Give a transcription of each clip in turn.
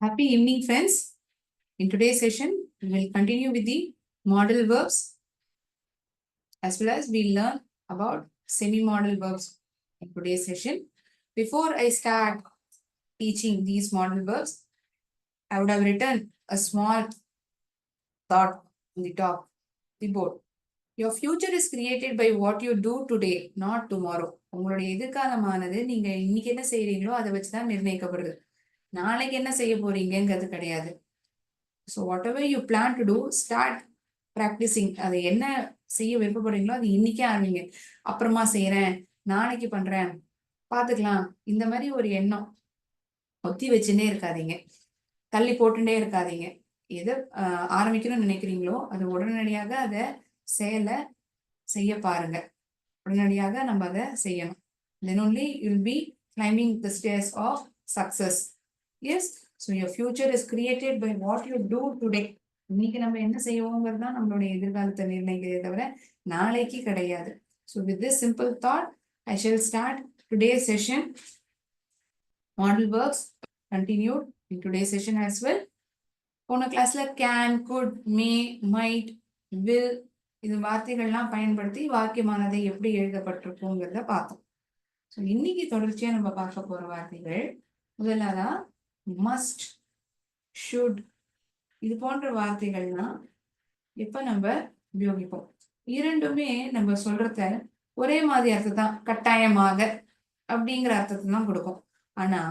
Happy evening, friends. In today's session, we will continue with the modal verbs as well as we learn about semi-modal verbs in today's session. Before I start teaching these modal verbs, I would have written a small thought on the top, the board. Your future is created by what you do today, not tomorrow. உங்களுடைய எதிர்காலமானது நீங்க இன்னைக்கு என்ன செய்யறீங்களோ அதை வச்சுதான் நிர்ணயிக்கப்படுது. நாளைக்கு என்ன செய்ய போறீங்கிறது கிடையாது. So whatever you plan to do start practising. அதை என்ன செய்ய விருப்பப்படுறீங்களோ அது இன்னைக்கே ஆரம்பிங்க. அப்புறமா செய்யறேன், நாளைக்கு பண்றேன், பார்த்துக்கலாம், இந்த மாதிரி ஒரு எண்ணம் ஒத்தி வச்சுட்டே இருக்காதீங்க, தள்ளி போட்டுட்டே இருக்காதீங்க. எதை ஆரம்பிக்கணும்னு நினைக்கிறீங்களோ அது உடனடியாக அதை செய்ய பாருங்க. உடனடியாக நம்ம அதை செய்யணும். தென் only you'll be climbing the stairs of success. Yes, so your future is created by what you do today. இன்னைக்கு நம்ம என்ன செய்வோங்கிறது தான் நம்மளுடைய எதிர்காலத்தை நிர்ணயிக்கிறதே தவிர நாளைக்கு கிடையாது. So with this simple thought, I shall start today's session. Modal verbs continued in today's session as well. போன கிளாஸ்ல can, could, may, might, will இது வார்த்தைகள்லாம் பயன்படுத்தி வாக்கியமானதை எப்படி எழுதப்பட்டிருக்குங்கிறத பார்த்தோம். ஸோ இன்னைக்கு தொடர்ச்சியா நம்ம பார்க்க போற வார்த்தைகள் முதலாவதா மஸ்ட், ஷுட், இது போன்ற வார்த்தைகள்லாம் எப்ப நம்ம உபயோகிப்போம். இரண்டுமே நம்ம சொல்றத ஒரே மாதிரி அர்த்தம் தான், கட்டாயமாக அப்படிங்கிற அர்த்தத்தை தான் கொடுக்கும். ஆனா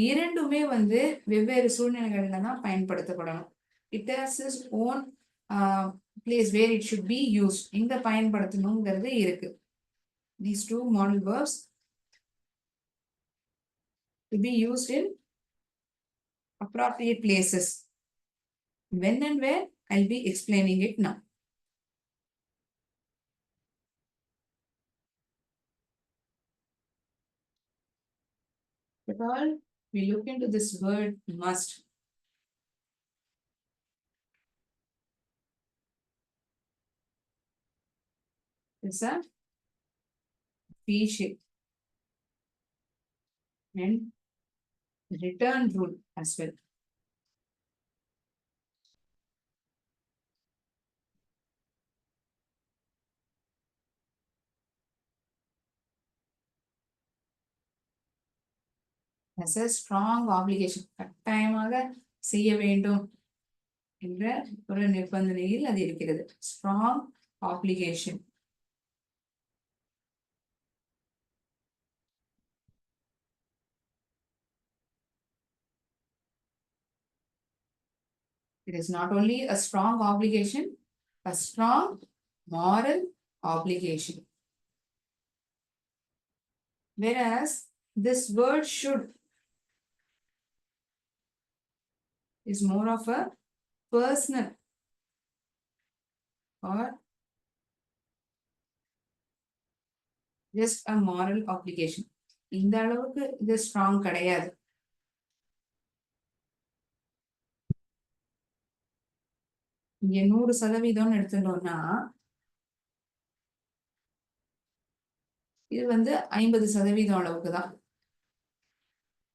இரண்டுமே வெவ்வேறு சூழ்நிலைகள்ல தான் பயன்படுத்தப்படணும். It has its own place where it should be used. எங்க பயன்படுத்தணுங்கிறது இருக்கு. These two modal verbs to be used in appropriate places. When and where, I'll be explaining it now. But all we look into this word must. It's a V shape and return rule as well. As a strong obligation, கட்டாயமாக செய்ய வேண்டும் என்ற ஒரு நிபந்தனையில் அது இருக்கிறது. Strong obligation. It is not only a strong obligation, a strong moral obligation. Whereas this word should is more of a personal or just a moral obligation. இந்த அளவுக்கு இது ஸ்ட்ராங் கிடையாது. இங்க 100% எடுத்துட்டோம்னா இது 50% அளவுக்கு தான்.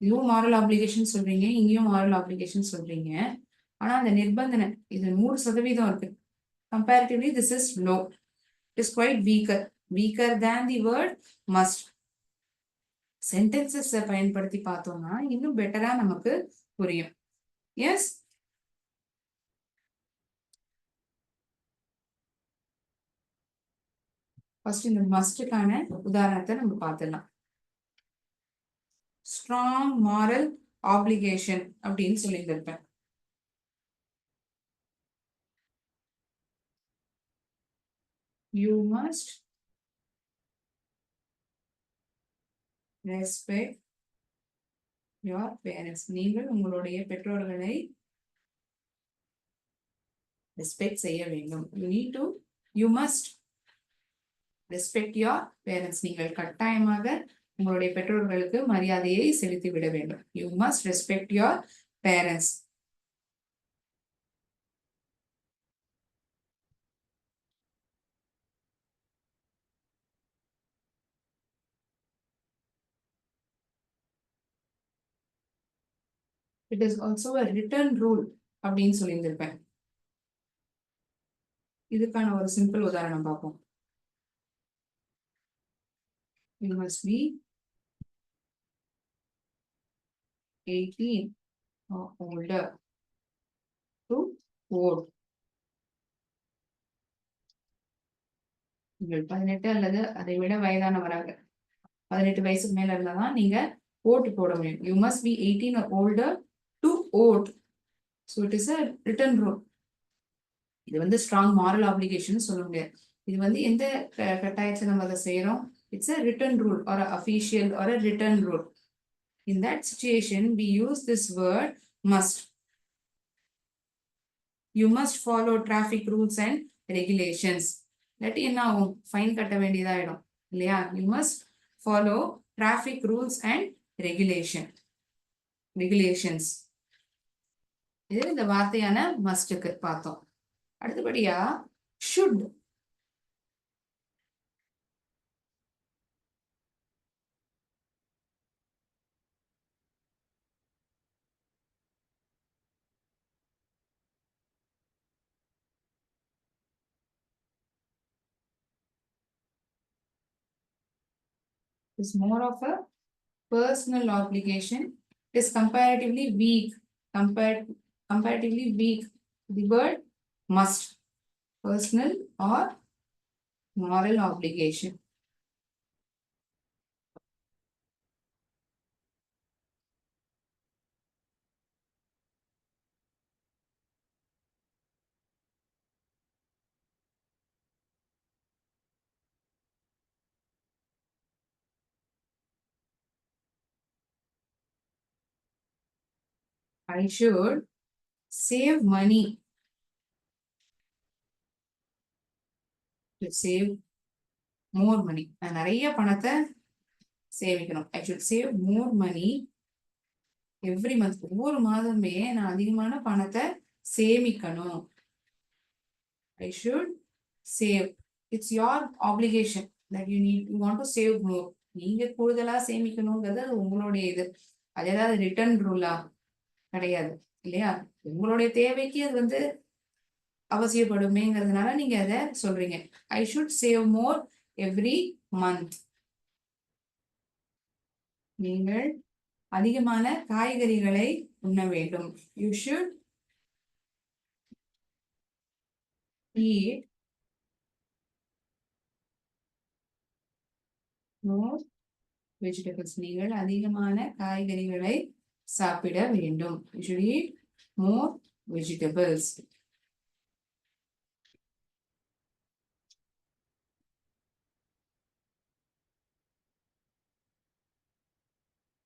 இதுவும் மாரல் ஆப்ளிகேஷன் சொல்றீங்க, இங்கேயும் மாரல் ஆப்ளிகேஷன் சொல்றீங்க. ஆனா அந்த நிர்பந்தனை இது 100% இருக்கு. Comparatively, this is low. It is quite weaker than the word must. Sentences பயன்படுத்தி பார்த்தோம்னா இன்னும் பெட்டரா நமக்கு புரியும். Yes. ஃபர்ஸ்ட் இந்த மஸ்டுக்கான உதாரணத்தை நம்ம பார்த்துடலாம். ஸ்ட்ராங் மாரல் ஆப்ளிகேஷன் அப்படின்னு சொல்லியிருந்திருப்பேன். You must respect your parents. நீங்கள் உங்களுடைய பெற்றோர்களை ரெஸ்பெக்ட் செய்ய வேண்டும். You must respect your parents. நீங்கள் கட்டாயமாக உங்களுடைய பெற்றோர்களுக்கு மரியாதையை செலுத்தி விட வேண்டும். You must respect your parents. It is also a written rule அப்படின்னு சொல்லியிருந்திருப்பேன். இதுக்கான ஒரு சிம்பிள் உதாரணம் பார்ப்போம். You must be 18 or older to vote. நீங்கள் 18 அல்லது அதை விட வயதானவராக 18 வயசுக்கு மேல இருந்தாதான் நீங்க ஓட்டு போட முடியும். You must be 18 or older to vote. So it is a written rule. இது வந்து ஸ்ட்ராங் மாரல் ஆப்ளிகேஷன் சொல்ல முடியாது. இது வந்து எந்த கட்டாயத்துல நம்ம அதை செய்யறோம்? It's a written rule or a official or a written rule. In that situation we use this word must. You must follow traffic rules and regulations. இல்லாட்டி என்ன ஆகும்? ஃபைன் கட்ட வேண்டியதாயிடும் இல்லையா? You must follow traffic rules and regulations. இது இந்த வார்த்தையான மஸ்டுக்கு பார்த்தோம். அடுத்தபடியா should. Is more of a personal obligation. It is comparatively weak. Comparatively weak. The word must. Personal or moral obligation. I should save money to save more money. நான் நிறைய பணத்தை சேமிக்கணும். I should save more money every month. ஒவ்வொரு மாதமே நான் அதிகமான பணத்தை சேமிக்கணும். I should save. It's your obligation that you want to save more. நீங்க கூடுதலா சேமிக்கணுங்கிறது அது உங்களுடைய இது. அது ஏதாவது ரிட்டர்ன் ரூலா? கிடையாது இல்லையா? உங்களுடைய தேவைக்கு அது வந்து அவசியப்படுமேங்கிறதுனால நீங்க அதை சொல்றீங்க. I should save more every month. நீங்கள் அதிகமான காய்கறிகளை உண்ண வேண்டும். You should eat more vegetables. நீங்கள் அதிகமான காய்கறிகளை சாப்பிட வேண்டும். You should eat more vegetables.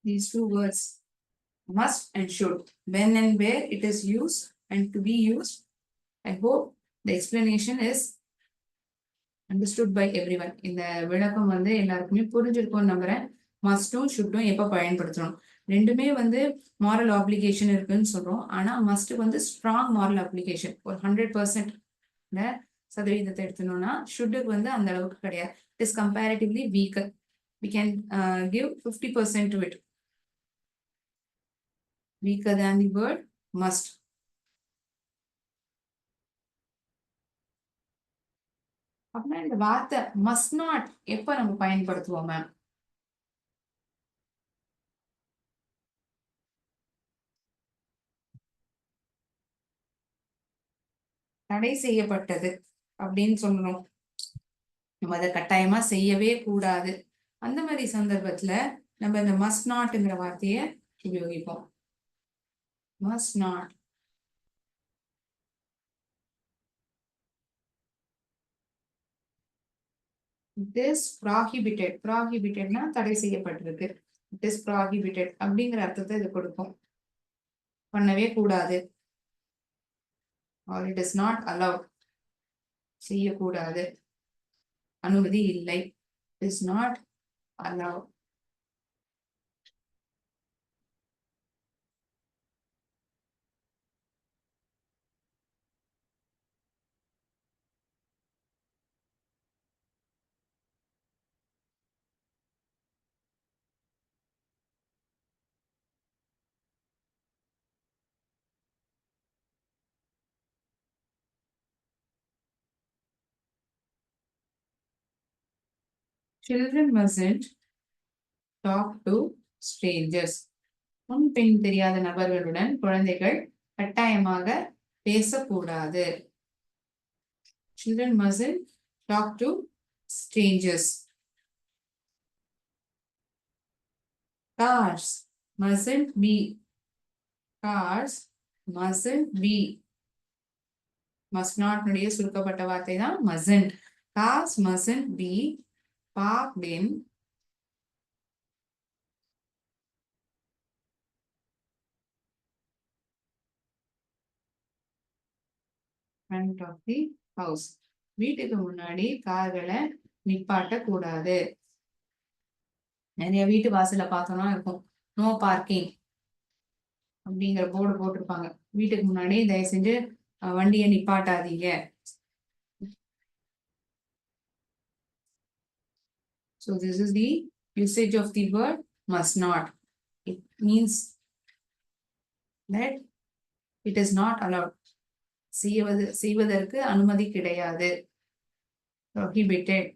These two words, must and should, when and where it is used and to be used. I hope the explanation is understood by everyone. இந்த விளக்கம் வந்து எல்லாருக்குமே புரிஞ்சிருக்கும்னு நம்புறேன். மஸ்டும் ஷுட்டும் எப்ப பயன்படுத்தணும்? ரெண்டுமே வந்து மாரல் ஆப்ளிகேஷன் இருக்குன்னு சொல்றோம். ஆனா மஸ்ட் வந்து ஸ்ட்ராங் மாரல் அப்ளிகேஷன். ஒரு 100% சதவீதத்தை எடுத்தணும்னா ஷுட்டுக்கு வந்து அந்த அளவுக்கு கிடையாது. It is comparatively weaker. We can give 50% to it. Weaker than the word must. அப்படின்னா இந்த வார்த்தை must not எப்ப நம்ம பயன்படுத்துவோம் மேம்? தடை செய்யப்பட்டது அப்படின்னு சொல்லணும். நம்ம அதை கட்டாயமா செய்யவே கூடாது. அந்த மாதிரி சந்தர்ப்பத்துல நம்ம இந்த மஸ்ட் நாட்ங்கிற வார்த்தையை உபயோகிப்போம். Must not. It is prohibited. ப்ராஹிபிட்டட்னா தடை செய்யப்பட்டிருக்கு. இட் இஸ் ப்ராஹிபிட்டட் அப்படிங்கிற அர்த்தத்தை இது கொடுக்கும். பண்ணவே கூடாது. R it is not allowed. செய்யக்கூடாது. அனுமதி இல்லை. Is not allowed. children mustn't talk to strangers. முன் பின் தெரியாத நபர்களுடன் குழந்தைகள் கட்டாயமாக பேசக்கூடாது. Children mustn't talk to strangers. Cars mustn't be. Cars mustn't be. Must not நுடைய சுருக்கப்பட்ட வார்த்தை தான் mustn't. Cars mustn't be parked in front of the house. வீட்டுக்கு முன்னாடி கார்களை நிப்பாட்ட கூடாது. நிறைய வீட்டு வாசல்ல பார்த்தோம்னா இருக்கும் நோ பார்க்கிங் அப்படிங்கிற போர்டு போட்டிருப்பாங்க. வீட்டுக்கு முன்னாடி தயவு செஞ்சு வண்டியை நிப்பாட்டாதீங்க. So this is the usage of the word must not. It means that it is not allowed. செய்வதற்கு அனுமதி கிடையாது. Prohibited.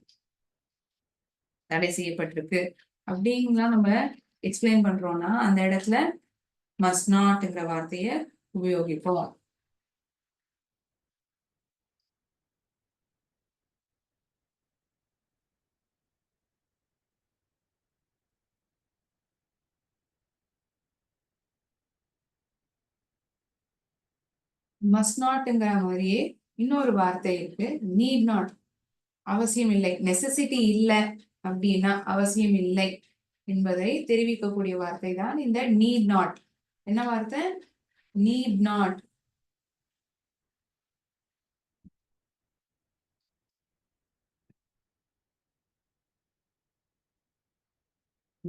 தடை செய்யப்பட்டிருக்கு அப்படின்லாம் நம்ம எக்ஸ்பிளைன் பண்றோம்னா அந்த இடத்துல must notங்கிற வார்த்தையை உபயோகிப்போம். must notங்கிற மாதிரியே இன்னொரு வார்த்தை இருக்கு need not. அவசியம் இல்லை, நெசசிட்டி இல்லை அப்படின்னா அவசியம் இல்லை என்பதை தெரிவிக்கக்கூடிய வார்த்தை தான் இந்த need not. என்ன வார்த்தை? need not.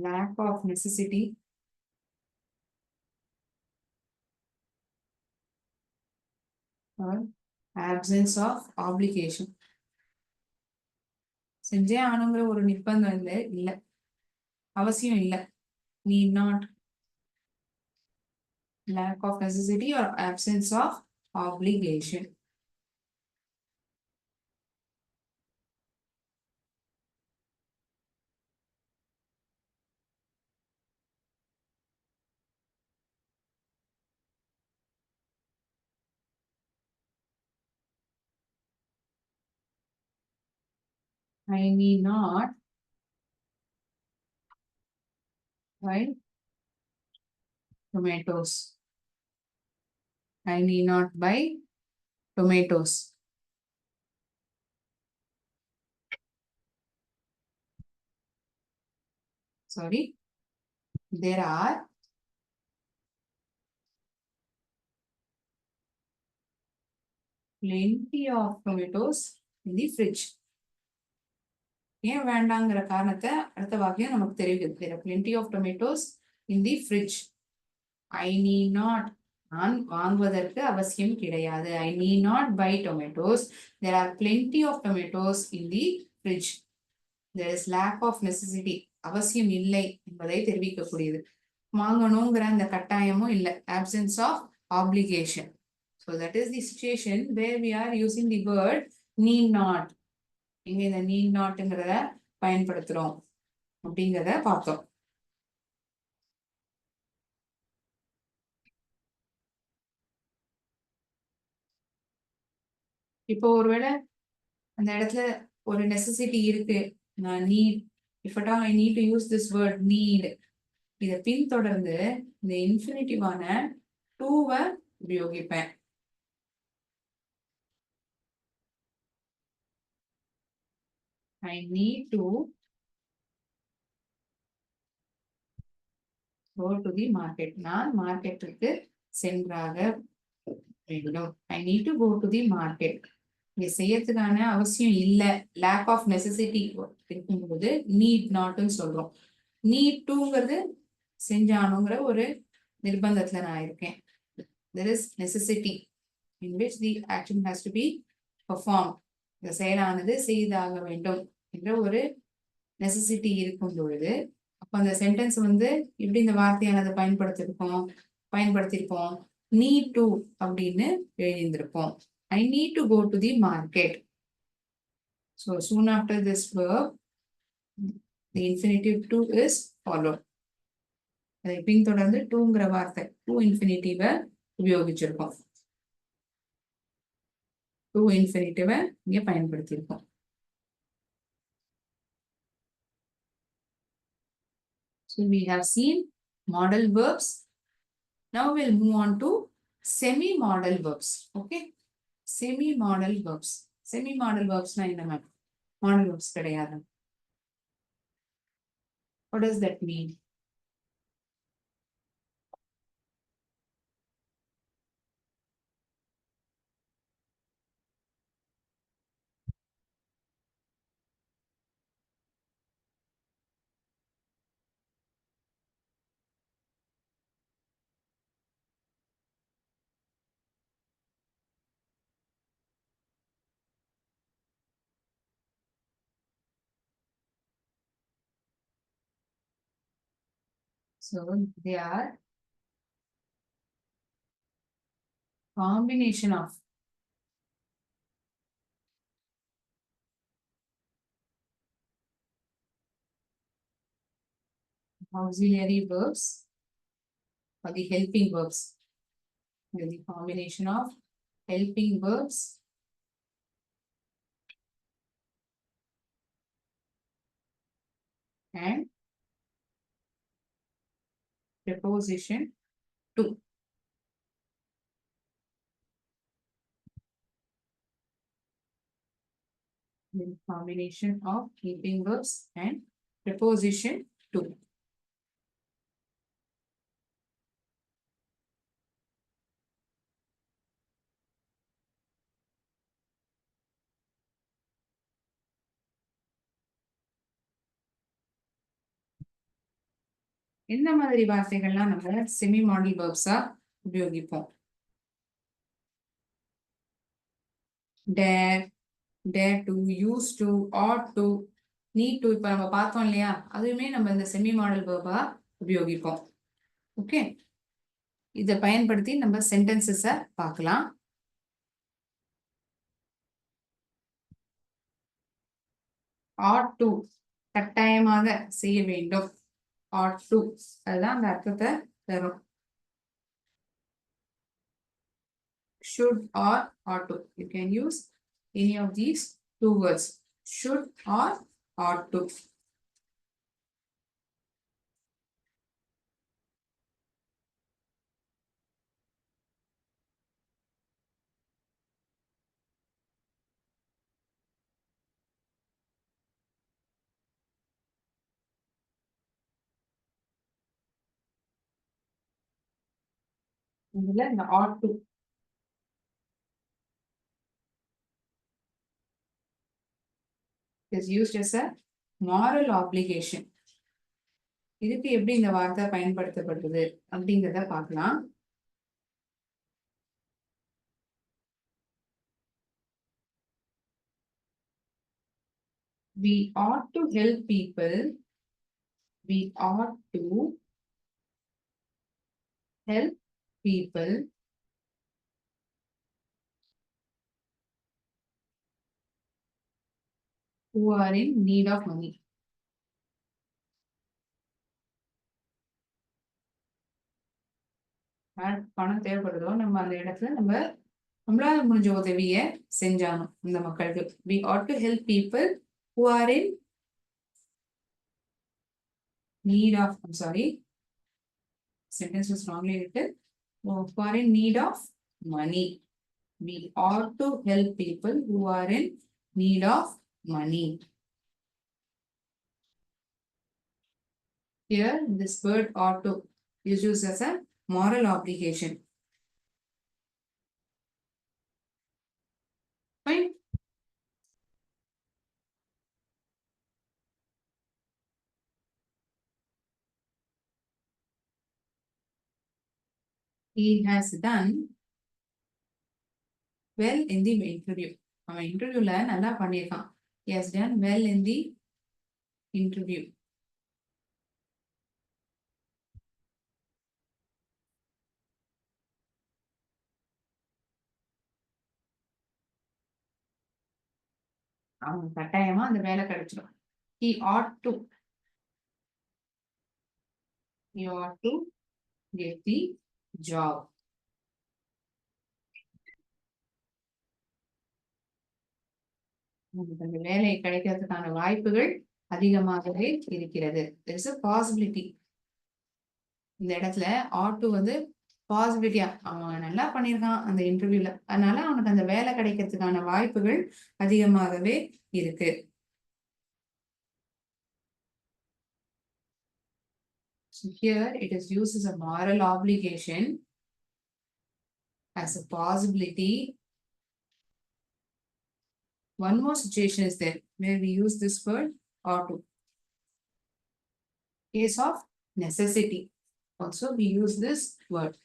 lack of necessity or absence of obligation. செஞ்சே ஆணுங்கிற ஒரு நிர்பந்தம் இல்லை, அவசியம் இல்லை. need not. lack of necessity or absence of obligation. I need not buy tomatoes. I need not buy tomatoes. Sorry. There are plenty of tomatoes in the fridge. ஏன் வேண்டாங்கிற காரணத்தை அடுத்த வாக்கியம் நமக்கு தெரிவிக்குது. There are plenty of tomatoes in the fridge. I need not. நான் வாங்குவதற்கு அவசியம் கிடையாது. I need not buy tomatoes. There are plenty of tomatoes in the fridge. There is lack of necessity. அவசியம் இல்லை என்பதை தெரிவிக்கக்கூடியது. வாங்கணுங்கிற அந்த கட்டாயமும் இல்லை. Absence of obligation. So that is the situation where we are using the word need not. இங்க இந்த need notங்கிறத பயன்படுத்துறோம் அப்படிங்கிறத பார்த்தோம். இப்போ ஒருவேளை அந்த இடத்துல ஒரு நெசசிட்டி இருக்கு, நான் need, if at all I need to use this word need, இதை பின்தொடர்ந்து இந்த இன்ஃபினிட்டிவான டூவை உபயோகிப்பேன். I need to go to the market. நான் மார்க்கெட்டுக்கு சென்றாக வேண்டும். I need to go to the market. இங்க செய்யறதுக்கான அவசியம் இல்லை, lack of necessity இருக்கும்போது need notன்னு சொல்றோம். need toங்கிறது செஞ்சானுங்கிற ஒரு நிர்பந்தத்துல நான் இருக்கேன். There is necessity in which the action has to be performed. இந்த செயலானது செய்தாக வேண்டும் என்ற ஒரு நெசசிட்டி இருக்கும் பொழுது அப்ப அந்த சென்டென்ஸ் இப்படி இந்த வார்த்தையானதை பயன்படுத்திருப்போம் need to அப்படின்னு எழுதியிருந்திருப்போம். I need to go to the market. So soon after this verb, The infinitive to is followed. அதை பின்தொடர்ந்து டூங்கிற வார்த்தை டூ இன்ஃபினிட்டிவை உபயோகிச்சிருக்கோம். டூ இன்ஃபினிட்டிவை இங்க பயன்படுத்தியிருக்கோம். So we have seen modal verbs. Now we'll move on to semi-modal verbs. Okay. Semi-modal verbs. Semi-modal verbs na என்ன ma'am? Modal verbs கிடையாது. What does that mean? So they are combination of auxiliary verbs or the helping verbs. The combination of helping verbs and preposition to. The combination of helping verbs and preposition to. என்ன மாதிரி வார்த்தைகள்லாம் நம்ம semi model verbs-ஆ உபயோகிப்போம்? dare, dare to, used to, ought to, need to இப்ப நம்ம பார்த்தோம் இல்லையா? அதுவுமே நம்ம இந்த செமி மாடல் verb-ஆ உபயோகிப்போம். ஓகே, இதை பயன்படுத்தி நம்ம சென்டென்சஸை பார்க்கலாம். ought to கட்டாயமாக செய்ய வேண்டும். ought to அதுதான் அந்த அர்த்தத்தை தரும். should or ought to. You can use any of these two words. should or ought to. இதுல இந்த ought to is used as a moral obligation. இதுக்கு எப்படி இந்த வார்த்தை பயன்படுத்தப்படுது அப்படிங்கிறத பார்க்கலாம். We ought to help people. We ought to help people who are in need of money. பணம் தேவைப்படுதோ நம்ம அந்த இடத்துல நம்மளால முடிஞ்ச உதவிய செஞ்சாலும் இந்த மக்களுக்கு. We ought to help people who are in need of, I'm sorry, sentence was wrongly written. Who are in need of money. We ought to help people who are in need of money. Here, this word ought to is used as a moral obligation. Fine. He has done well in the interview. அவன் இன்டர்வியூல நல்லா பண்ணியிருக்கான். He has done well in the interview. அவன் கட்டாயமா அந்த வேலை கிடைச்சிடும். He ought to you ought to get the job. உங்களுக்கு அந்த வேலை கிடைக்கிறதுக்கான வாய்ப்புகள் அதிகமாகவே இருக்கிறது. there is a possibility. இந்த இடத்துல ought to வந்து பாசிபிலிட்டியா அவன் நல்லா பண்ணியிருக்கான் அந்த இன்டர்வியூல, அதனால அவனுக்கு அந்த வேலை கிடைக்கிறதுக்கான வாய்ப்புகள் அதிகமாகவே இருக்கு. So here it is used as a moral obligation, as a possibility. One more situation is there where we use this word ought to. Case of necessity. Also we use this word.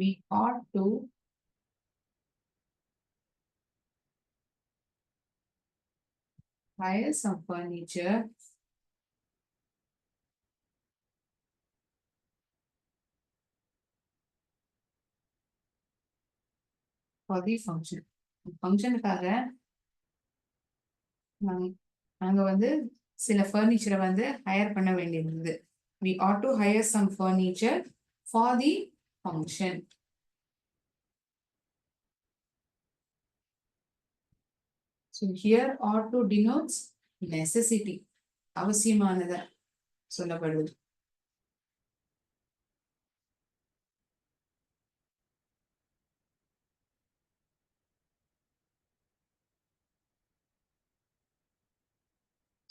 We ought to hire some furniture for the function. ஃபங்க்ஷனுக்காக நாங்க வந்து சில ஃபர்னிச்சரை வந்து higher பண்ண வேண்டியிருந்தது. We ought to hire some furniture for the function. So here ought to denotes necessity. அவசியமானத சொல்லப்படுது.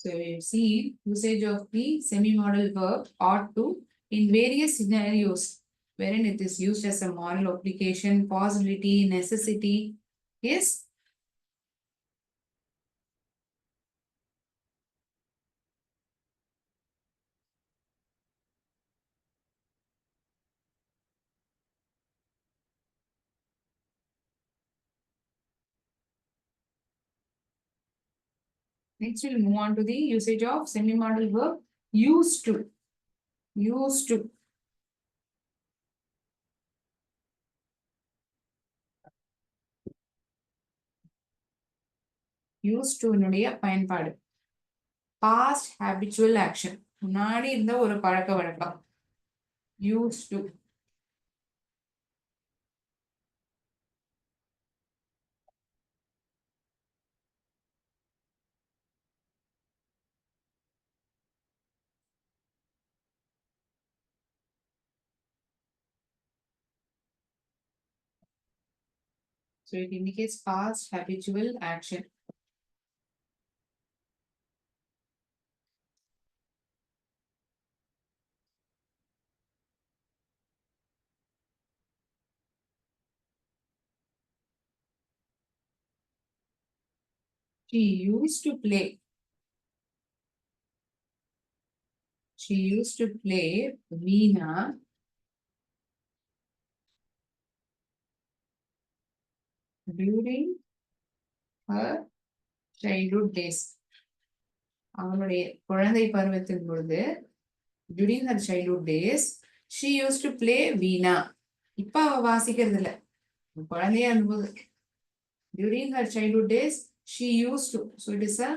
So you see usage of the semi-modal verb ought to in various scenarios wherein it is used as a moral obligation, possibility, necessity. Yes. Next we'll move on to the usage of semi-modal verb used to. Used to. Used to னுடைய பயன்பாடு. Past habitual action. முன்னாடி இருந்த ஒரு பழக்க வழக்கம். Used to. So it indicates past habitual action. She used to play. She used to play Veena during her childhood days. அவளுடைய குழந்தை பருவத்தின் பொழுது during her childhood days she used to play Veena. இப்ப அவ வாசிக்கிறது இல்ல, குழந்தையா இருந்தபோது during her childhood days she used to. So it is a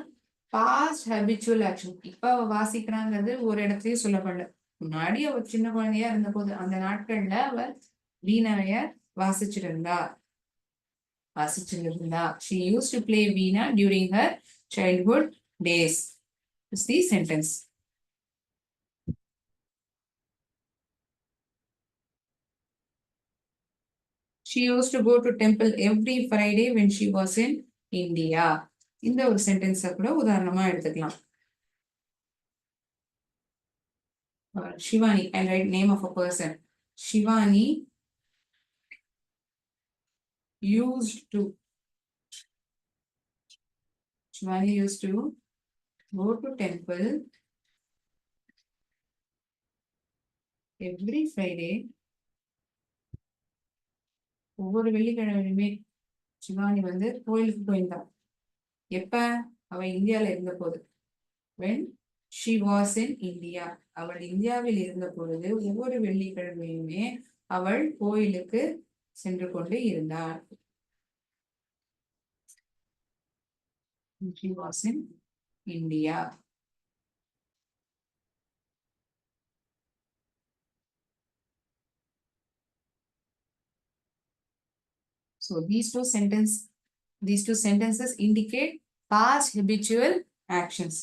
past habitual action. இப்ப அவ வாசிக்கிறாங்கிறது ஒரு இடத்துலயும் சொல்லப்படல. முன்னாடி அவ சின்ன குழந்தையா இருந்த போது அந்த நாட்கள்ல அவ வீணாவைய வாசிச்சிருந்தா. She used to play Veena during her childhood days. Is the sentence. She used to go to temple every Friday when she was in India. இந்த ஒரு சென்டென்ஸை கூட உதாரணமா எடுத்துக்கலாம். Shivani, I'll write name of a person. Shivani used to. Shivani used to go to temple every Friday. ஒவ்வொரு வெள்ளிக்கிழமையுமே சிவானி வந்து கோயிலுக்கு போயிருந்தா. எப்ப? அவ இந்தியால இருந்த போது. when she was in India. அவள் இந்தியாவில் இருந்த பொழுது ஒவ்வொரு வெள்ளிக்கிழமையுமே அவள் கோயிலுக்கு சென்று கொண்டு இருந்தாள். She was in India. So these two sentences indicate past habitual actions.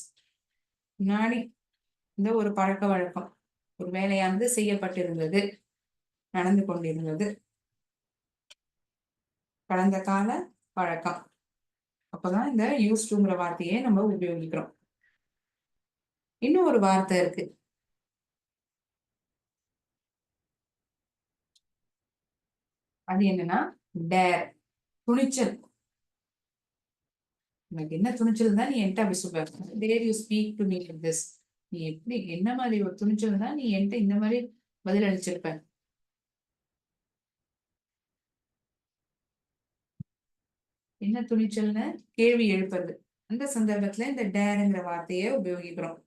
முன்னாடி இந்த ஒரு பழக்க வழக்கம், ஒரு வேலையானது செய்யப்பட்டிருந்தது, நடந்து கொண்டிருந்தது, கடந்த கால பழக்கம். அப்பதான் இந்த யூஸ் டுங்கிற வார்த்தையை நம்ம உபயோகிக்கிறோம். இன்னும் ஒரு வார்த்தை இருக்கு. அது என்னன்னா டேர், துணிச்சல். உனக்கு என்ன துணிச்சல் தான் நீ என்கிட்ட அப்படி சொல்ற? Dare you speak to me like this. நீ எப்படி, என்ன மாதிரி ஒரு துணிச்சல் தான் நீ என்கிட்ட இந்த மாதிரி பதில் அளிச்சிருப்ப? என்ன துணிச்சல்னு கேள்வி எழுப்புறது. அந்த சந்தர்ப்பத்துல இந்த டேர்ங்கிற வார்த்தையை உபயோகிக்கிறோம்.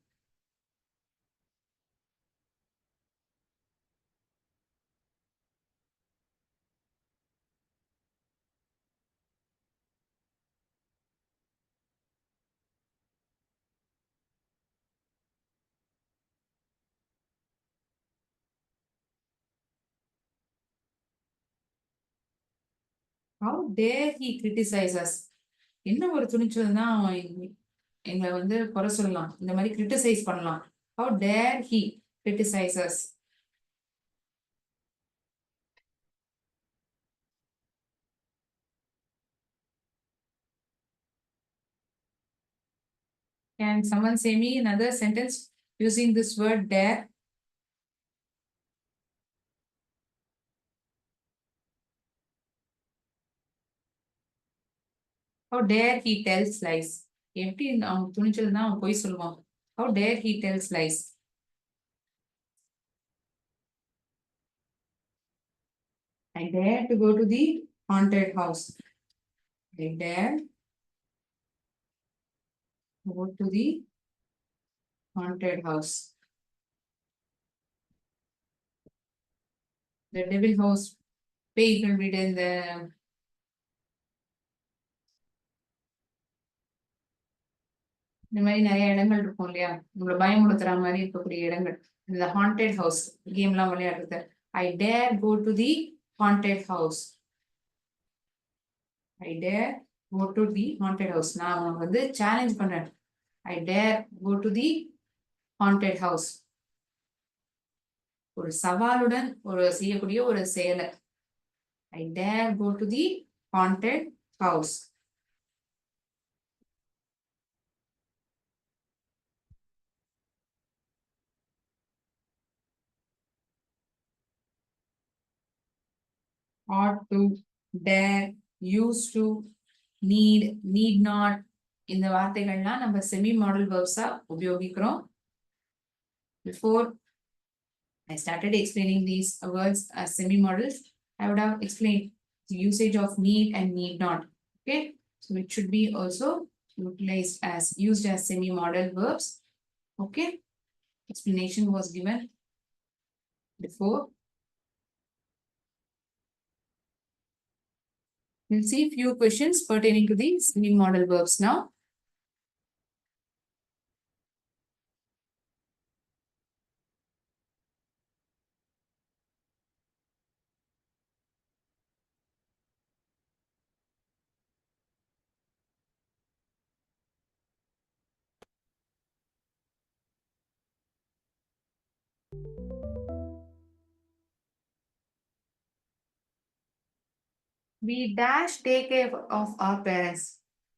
How dare he criticize us? என்ன ஒரு துணிச்சல் தான் எங்களை வந்து குறை சொல்லலாம், இந்த மாதிரி கிரிட்டிசைஸ் பண்ணலாம். How dare he criticize us? Can someone say me another sentence using this word dare? How dare he tells lies? எப்படி அவன் துணிச்சல் தான் அவன் பொய் சொல்லுவான். How dare he tells lies? I dare to go to the haunted house. I dare to go to the haunted house. The devil house, பேய்கள் வீடு, இந்த மாதிரி நிறைய இடங்கள் இருக்கும் இல்லையா, உங்களை பயமுறுத்துற மாதிரி இருக்கக்கூடிய இடங்கள். இந்த ஹாண்டட் ஹவுஸ் கேம் எல்லாம் விளையாடுறது. I dare go to the haunted house. I dare go to the haunted house. நான் அவனுக்கு வந்து சேலஞ்ச் பண்றேன். I dare go to the haunted house. ஒரு சவாலுடன் ஒரு செய்யக்கூடிய ஒரு செயலை. I dare go to the haunted house. ought to, dare, used to, need, need not, இந்த வார்த்தைகள்லாம் நம்ம செமி மாடல் வேர்ப்ஸா உபயோகிக்கிறோம். Before I started explaining these words as semi models, I would have explained the usage of need and need not. Okay, so it should be also utilized as used as semi model verbs. Okay, explanation was given before. We'll see few questions pertaining to the semi model verbs now. We dash take care of our parents.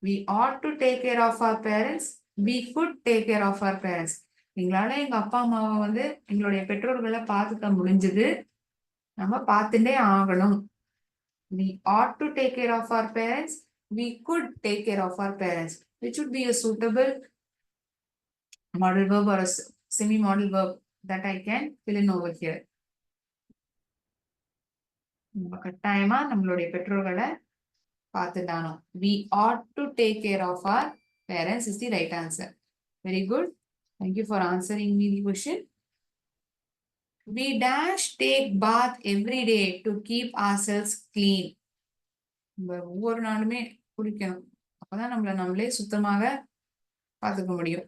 We ought to take care of our parents. We could take care of our parents. எங்களால எங்க அப்பா அம்மாவை வந்து எங்களுடைய பெற்றோர்களை பார்த்துக்க முடிஞ்சது, நம்ம பார்த்துட்டே ஆகணும். We ought to take care of our parents. We could take care of our parents. It should be a suitable model verb or a semi model verb that I can fill in over here. கட்டாயமா நம்மளுடைய பெற்றோர்களை பார்த்துட்டானோ. We ought to take care of our parents is the right answer. Very good. Thank you for answering me the question. We dash take bath every day to keep ourselves clean. ஒவ்வொரு நாளுமே குளிக்கணும். அப்பதான் நம்மளே சுத்தமாக பார்த்துக்க முடியும்.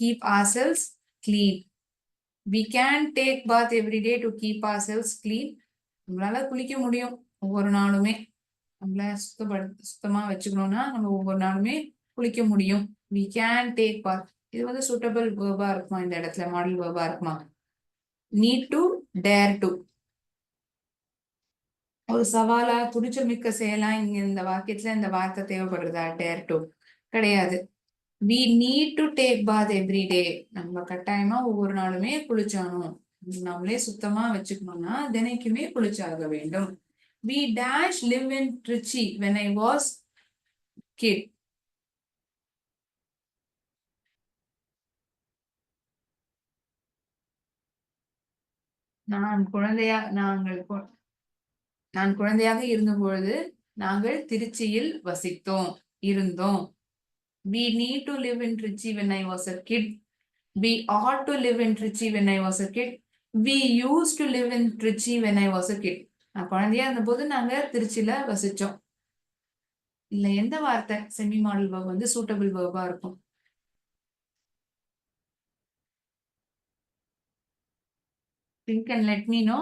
Keep ourselves clean. We can take bath every day to keep ourselves clean. நம்மளால குளிக்க முடியும் ஒவ்வொரு நாளுமே. நம்மள சுத்தமா வச்சுக்கணும்னா நம்ம ஒவ்வொரு நாளுமே குளிக்க முடியும். We can take bath. இது வந்து சூட்டபிள் வேர்பா இருக்குமா இந்த இடத்துல, மாடல் வேர்பா இருக்குமா? Need to, dare to. ஒரு சவாலா துணிச்சல் மிக்க செயலா இங்க இந்த வாக்கியத்துல இந்த வார்த்தை தேவைப்படுறதா? dare to கிடையாது. We need to take bath every day. நம்ம கட்டாயமா ஒவ்வொரு நாளுமே குளிச்சாகணும். நம்மளே சுத்தமா வச்சுக்கணும்னா தினைக்குமே குளிச்சாக வேண்டும். We dash live in Trichy when I was kid. நான் குழந்தையாக இருந்த பொழுது நாங்கள் திருச்சியில் இருந்தோம். We need to live in Trichy when I was a kid. We ought to live in Trichy when I was a kid. We used to live in Trichy when I was a kid. நான் குழந்தையா இருந்த போது நாங்க திருச்சியில வசிச்சோம். இல்ல எந்த வார்த்தை semi model verb வந்து சூட்டபிள் வேர்பா இருக்கும்? Think and let me know.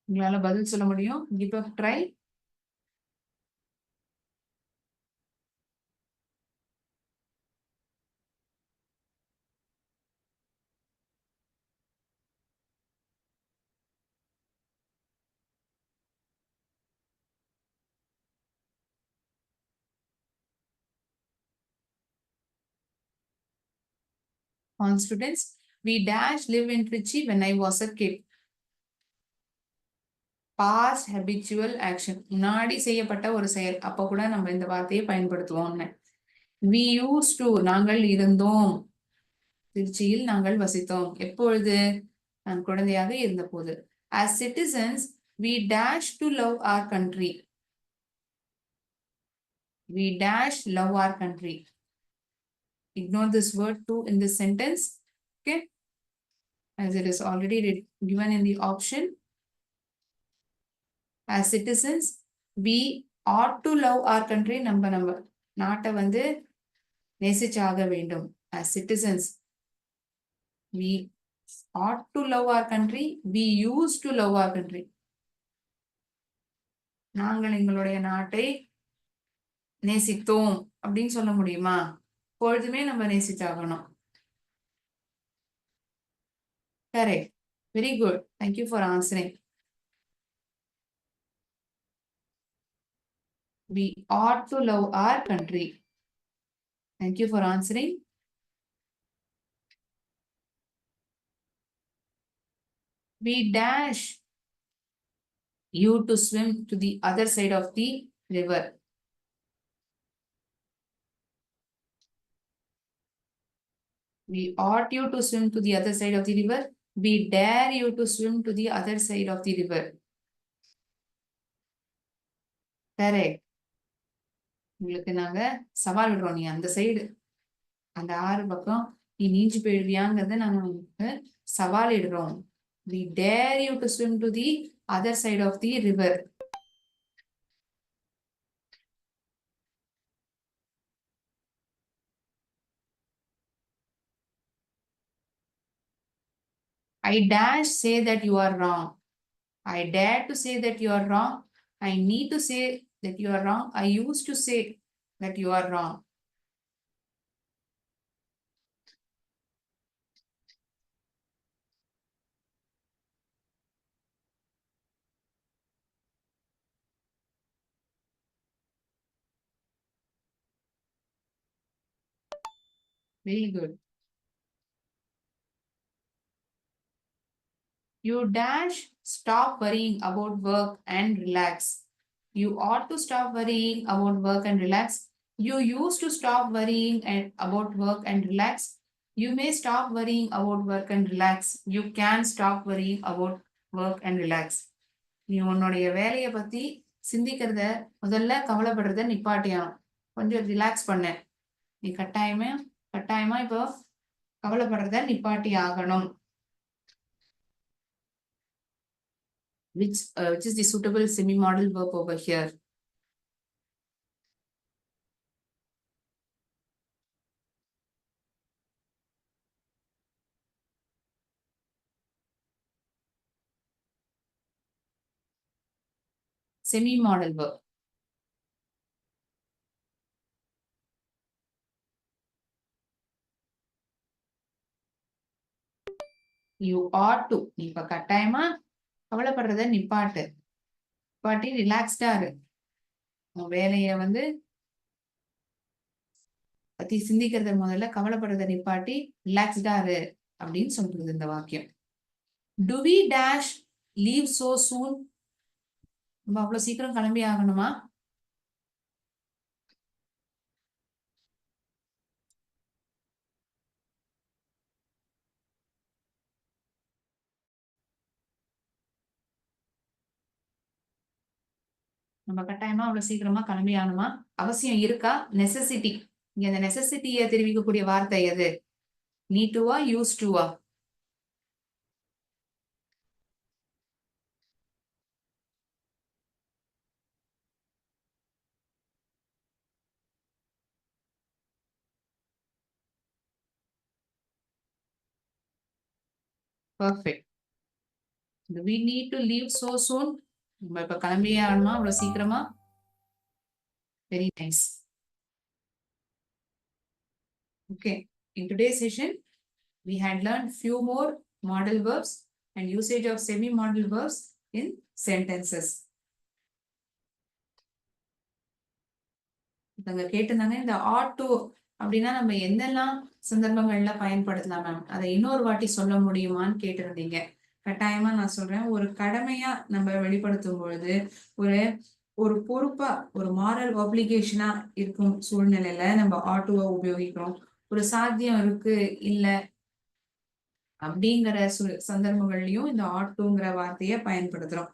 உங்களால பதில் சொல்ல முடியும். Give a try. On students, we dash live in Trichy when I was a kid. Past habitual action. முன்னாடி செய்யப்பட்ட ஒரு செயல். அப்ப கூட நம்ம இந்த வார்த்தையை பயன்படுத்துவோம். We used to, நாங்கள் இருந்தோம். திருச்சியில் நாங்கள் வசித்தோம். எப்பொழுது? நான் குழந்தையாக இருந்த போது. As citizens, we dash to love our country. We dash love our country. Ignore this word to in this sentence. Okay, as it is already given in the option. As citizens, we ought to love our country. நம்ம நாட்டை வந்து நேசிச்சாக வேண்டும். As citizens, we ought to love our country. We used to love our country. நாங்கள் எங்களுடைய நாட்டை நேசித்தோம் அப்படின்னு சொல்ல முடியுமா? பொழுதுமே நம்ம நேசிச்சாகணும். Correct. Very good. Thank you for answering. We ought to love our country. Thank you for answering. We dash you to swim to the other side of the river. We ought you to swim to the other side of the river. We dare you to swim to the other side of the river. Correct. உங்களுக்கு நாங்க சவால் விடுறோம். நீ அந்த side, அந்த ஆறு பக்கம் நீ நீஞ்சு போயிடுவியாங்கிறத நாங்க உங்களுக்கு சவால் இடுறோம். We dare you to swim to the other side of the river. I dash say that you are wrong. I dare to say that you are wrong. I need to say that you are wrong. I used to say that you are wrong. Very good. You dash stop worrying about work and relax. You ought to stop worrying about work and relax. You used to stop worrying about work and relax. You may stop worrying about work and relax. You can stop worrying about work and relax. நீ உன்னுடைய வேலையை பத்தி சிந்திக்கிறத முதல்ல கவலைப்படுறத நிப்பாட்டியானும். கொஞ்சம் relax பண்ண. நீ கட்டாயமா இப்போ கவலைப்படுறத நிப்பாட்டி ஆகணும். Which is the suitable semi-modal verb over here? Semi-modal verb. You ought to. நீ இப்ப கட்டாயமா கவலைப்படுறத நிப்பாட்டி ரிலாக்ஸ்டா இரு. உன் வேலைய பத்தி சிந்திக்கிறத முதல்ல கவலைப்படுறத நிப்பாட்டி ரிலாக்ஸ்டா இரு அப்படின்னு சொல்றது இந்த வாக்கியம். Do we dash leave so soon? நம்ம அவ்வளவு சீக்கிரம் கிளம்பி ஆகணுமா? நம்ம கட்டாயமா அவ்வளவு சீக்கிரமா கிளம்பி ஆகணுமா? அவசியம் இருக்கா? நெசசிட்டி. இங்க அந்த நெசசிட்டியை தெரிவிக்கக்கூடிய வார்த்தை எது? Need to use to? Perfect. We need to leave so soon. நம்ம இப்ப கிளம்பியே ஆகணுமா அவ்வளவு சீக்கிரமா? Very nice. Okay. In today's session, we had learned few more modal verbs and usage of semi-modal verbs in sentences. இவங்க கேட்டிருந்தாங்க இந்த ought to அப்படின்னா நம்ம என்னெல்லாம் சந்தர்ப்பங்கள்ல பயன்படுத்தலாம் மேம், அதை இன்னொரு வாட்டி சொல்ல முடியுமான்னு கேட்டிருந்தீங்க. கட்டாயமா நான் சொல்றேன். ஒரு கடமையா நம்ம வெளிப்படுத்தும் பொழுது, ஒரு ஒரு பொறுப்பா, ஒரு மாரல் ஆப்ளிகேஷனா இருக்கும் சூழ்நிலையில நம்ம ஆட்டோவை உபயோகிக்கிறோம். ஒரு சாத்தியம் இருக்கு இல்ல அப்படிங்கிற சந்தர்ப்பங்கள்லயும் இந்த ஆட்டோங்கிற வார்த்தைய பயன்படுத்துறோம்.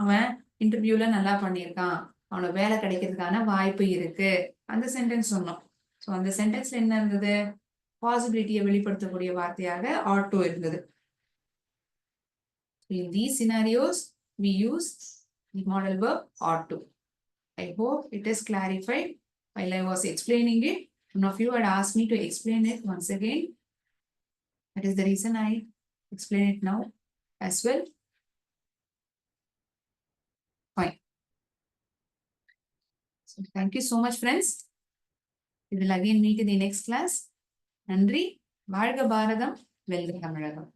அவன் இன்டர்வியூல நல்லா பண்ணியிருக்கான், அவனுக்கு வேலை கிடைக்கிறதுக்கான வாய்ப்பு இருக்கு, அந்த சென்டென்ஸ் சொன்னோம். ஸோ அந்த சென்டென்ஸ்ல என்ன இருந்தது? பாசிபிலிட்டியை வெளிப்படுத்தக்கூடிய வார்த்தையாக ஆட்டோ இருந்தது. In these scenarios, we use the modal verb ought to. I hope it is clarified. While I was explaining it, one of you had asked me to explain it once again. That is the reason I explain it now as well. Fine. So thank you so much, friends. We will again meet in the next class. நன்றி. வாழ்க பாரதம், வெல்க தமிழகம்.